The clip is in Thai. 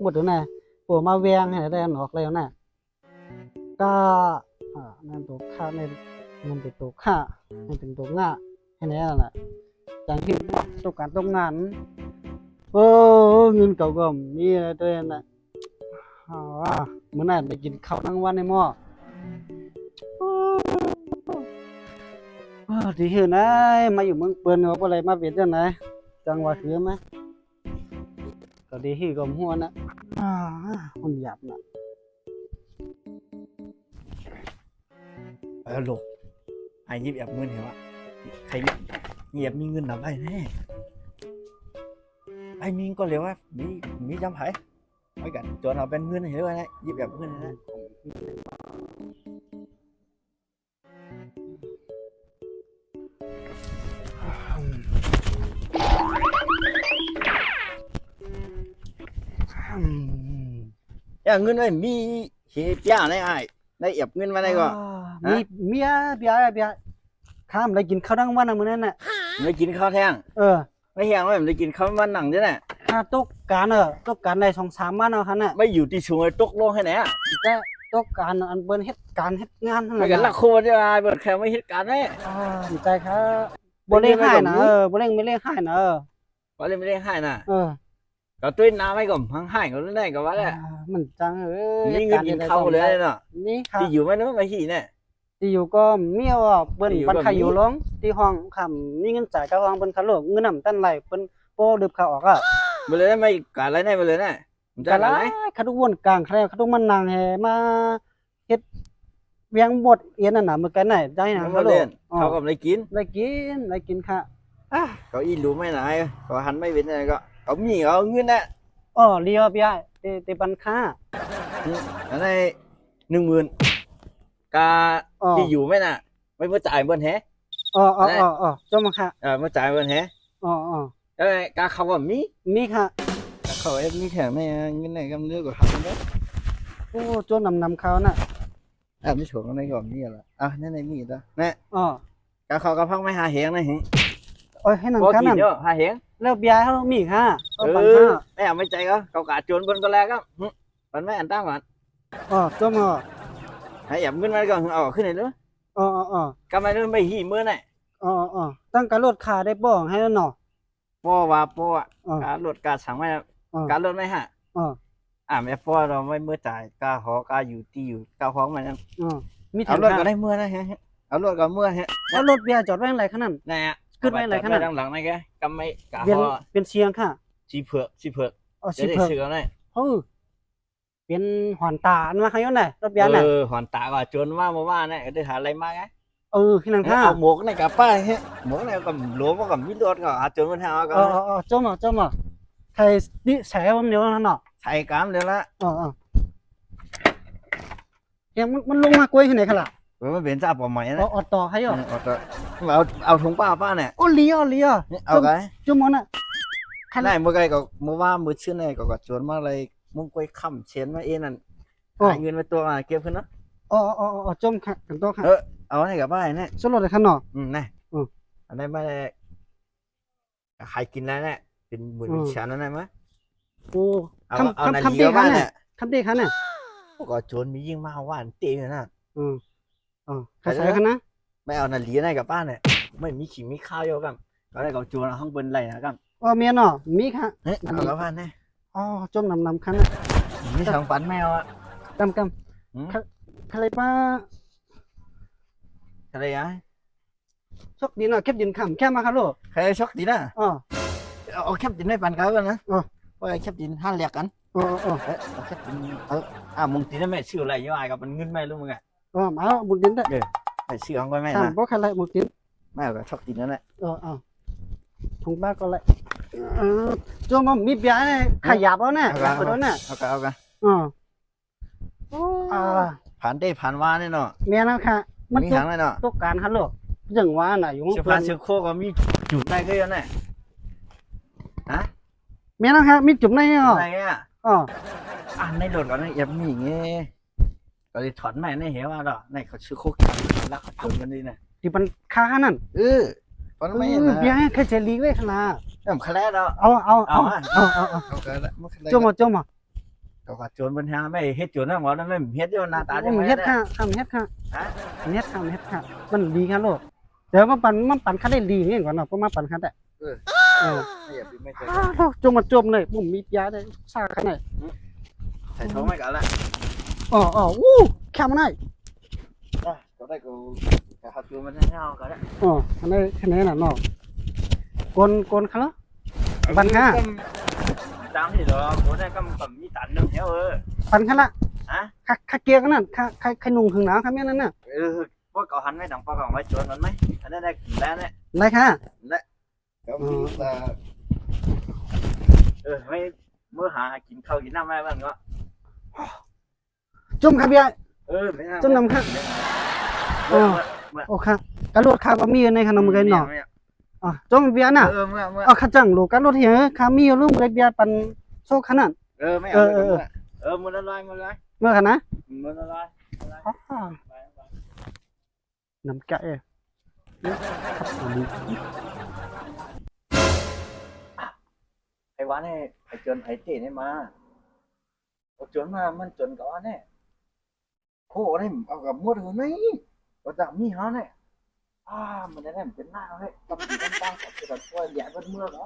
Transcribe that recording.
หมดแล้วนะปัวมาแวงให้ได้อันออกแล้วนะก็นั่นตัวข้าในมันเป็นตัวข้ามันเป็นตัวง่าให้แน่น่ะจังที่ตัวการต้องงานโอ้เงินเก่าก็มีอะไรตัวนั้นน่ะเมื่อนั้นไปกินข้าวทั้งวันในหม้อที่เห็นนะมาอยู่เมืองเปิ้นเขาอะไรมาเป็นจังไหนจังหวะคือไหมก็ดีที่ก็หัวนะมันหยาบนะ ลูกไอ้ยิบแอบเงินเหรอวะใครเงียบมีเงินหนับไอ้แน่ไอ้มีก็เร็ววะมีจำไผ่ไว้กันจนเอาเป็นเงินเห็นด้วยนะยิบแอบเงินนะอย่างเงินไอ้มีเฮียจ้าในไอ้ได้แอบเงินมาได้ก็มีเมียเบียข้ามเลยกินข้าวทั้งวันนะมื้อนั้นน่ะไม่กินข้าวแท่งไม่แห้งเลยมันได้กินข้าวมันหนังด้วยน่ะตกการตกการได้2-3วันเอาคันน่ะไม่อยู่ที่สูงเลยตกลงให้ไหนอ่ะแต่ตกการอันเบิ้นเฮ็ดการเฮ็ดงานทั้งนั้นกันละโคจะเบิ้นแค่ไม่เฮ็ดการได้ดีใจครับบ่เล่งให้นะบ่เล่งไม่เล่งให้นะบ่เล่งไม่เล่งให้น่ะก็ตุ้ยน้ำให้ก่อนพังให้ก็ได้ก็ว่าแหละมันจังนี่เงินกินข้าวเลยเนาะนี่ครับที่อยู่ไม่นึกไม่ขี้เนี่ยที่อยู่ก็เมียว่าเปิ้นปันไข่อยู่ร้องที่ห้องคำมีเงินจ่ายกับห้องเปิ้นคาโลกเงินนำตั้นไหลเปิ้นโปดึบข้าวออกอ่ะบ่เลยไม่การอะไรได้บ่เลยนะมันจะอะไรคัดวนกลางแครคัดมันนางแห่มาเฮ็ดเวียงบดเอียนนั่นน่ะมื้อกันไหนได้นะคาโลกเขาก็ได้กินค่ะเขาอีรู้ไม่ไหนเขาหันไม่เป็นอะไรก็เขามีเขาเงินน่ะเลียวพี่เตปันค่าอันนี้10,000กาที่อยู่ไม่น่ะไม่เมื่อจ่ายเบิ้นแฮจมค่ะเมื่อจ่ายเบิ้นแฮแล้วกาเขาว่ามีค่ะเขาเอ็มมีแถมไม่เงินไหนกำเนื้อกว่าเขาเนาะโอ้โจนำเขาน่ะไม่ถูกกันในก่อนมีอะไรนั่นในมีดนะกาเขากระพังไม่หาเหงนะหิให้นั่นค่ะนั่นหาเหงแล้วเบียร์เขามีค่ะไม่ใจก็เขากาโจนบนก็แล้วก็มันไม่อันตั้งก่อนจมให้หยับเงินมาก่อนเอาขึ้นไหนด้วยกำไมด้วยไม่หีมือไหนตั้งการลดขาได้บ้องให้แล้วเนาะป้อว่าป้อการลดการสั่งไม่การลดไม่ฮะแม่ป้อเราไม่เมื่อจ่ายกาหอกาอยู่ที่อยู่กาห้องมันนั่นเอารถก็ได้เมื่อนะฮะเอารถก็เมื่อฮะแล้วรถเบียร์จอดไว้ไหนขนาดนี่ขึ้นไว้ไหนขนาดหลังๆนี่แกกำไม่กาหอเป็นเชียงค่ะชีเผือกชีเผือกได้เป็นหอนตาอันมาขยันไหนรถเบียร์ไหนหอนตาก็จนว่ามาเนี่ยได้หาอะไรมาไงที่นั่นค่ะเอาหมวกในกับป้าเฮ้หมวกในกับหลวมกับมิดรถก็หาจนมันหาก็จมไทยดิแฉผมเดียวนั่นเนาะไทยกามเดียวละยังมันลงมากล้วยที่ไหนขนาดมันเป็นจ้าปอใหม่นะต่อให้หรอเอาถุงป้าเนี่ยเลี้ยเอาไงจุ่มมันอ่ะได้เมื่อไงก็เมื่อว่ามือชื่อไหนก็จนมาเลยมุ่งกล้วยค่ำเชนมาเอ็นนั่นหาเงินมาตัวเก็บขึ้นเนาะจมค่ะกันตัวค่ะเอาให้กับป้าเนี่ยสลดเลยขนาดนี่อันนี้ไม่ได้ใครกินแล้วเนี่ยเป็นหมื่นเป็นชั้นนั่นไหมคำดีค่ะเนี่ยคำดีค่ะเนี่ยก็โจรมียิ่งมาว่านเตี้ยนะใครใส่กันนะไม่เอานาลีอะไรกับป้าเนี่ยไม่มีขิงมีข้าวเยอะกันก็ได้กับโจรห้องบนไรนะกันเมียนอ่ะมีค่ะเอากับป้าเนี่ยจมนำคันนะมีทางปันแมวอ่ะกำทะเลป้าทะเลอ่ะช็อกดินอ่ะแคบดินขำแค่มาครับลูกใครช็อกดินอ่ะเอาแคบดินให้ปันเขากันนะว่าแคบดินห้าแหลกกันแคบดินมุงดินนั่นแม่ชื่ออะไรยังไงกับมันเงินไม่รู้มึงไงมามุงดินได้ชื่อของก็ไม่นะเพราะใครไรมุงดินไม่ก็ช็อกดินนั่นแหละถุงบ้าก็ไรจมมีเบียร์เนี่ยขยับแล้วเนี่ยขยับแล้วเนี่ยเอากันผ่านได้ผ่านว่าเนี่ยเนาะเมียนะค่ะมันทางเลยเนาะตกการฮัลโหลอย่างว่าน่ะอยู่เชื่อพันเชื่อโคก็มีจุดในก็ยังไงเมียนะค่ะมีจุดในเนาะในในรถก่อนนะอย่ามีเงี้ยก็เลยถอนแม่ในเหวว่าดอกในเขาชื่อโคกินรักเขาจนกันดีนะที่มันค้านั่นตอนไม่เห็นนะเบียร์แค่เจลีกเลยขนาดแต่ผมคลาดแล้วเอาจม ก็โจรบนหาไม่เฮ็ดโจรนะหมอนั่นไม่เฮ็ดอยู่หน้าตาจัง มัน ไง เฮ็ด นะ ค่ะทำเฮ็ดค่ะ ฮะ เฮ็ดค่ะมันดีค่ะโลดเดี๋ยวมันปั่นคันได้ดีนี่ก่อนเนาะก็มาปั่นคันได้เออ อย่าไปไม่เคย จมมาจมเลยผมมียาได้ซ่าคันไหน ใส่ท้องไม่กันละ อู้แค่มันได้ ก็ได้กูแต่หาโจรมันเฮาก็ได้ อันนี้คันนี้น่ะเนาะกนคันละปั่นค่ะ ตามที่เราโอ้ได้ก็มีตันนึงเฮาปั่นคันละ ฮะ ค่าเกียร์กันนั่นค่านุ่งถึงหนาวครับแม่นั่นน่ะ พวกเขาหันไม่ดังพวกเขาไว้โจรมันไหมอันนั้นได้กินแล้วเนี่ย ไรค่ะ ก็มีไม่เมื่อหากินข้าวกินน้ำไม่บ้างก็ จุ่มครับเบียร์ ไม่น่า จุ่มน้ำค่ะโอ้ค่ะกระโดดขาบะมีในขนมเกยหน่อจุ่มเบียร์น่ะข้าจังลูกกระโดดเหี้ยขามีอยู่ลืมเบียร์ปันโซขนาด ไม่เอามือละลาย เมื่อกันนะ มือละลาย น้ำแกะไอ้วานนี่ไอ้จนไอ้เจ๊นี่มาเอาจนมามันจนก่อนเนี่ยโค้นี่เอากับมดหัวนี่ก็จะมีเขาเนี่ยมันได้เป็นหน้าเฮ้ยกับปีกันบ้างกับตัวใหญ่เป็นเมื่อเหรอ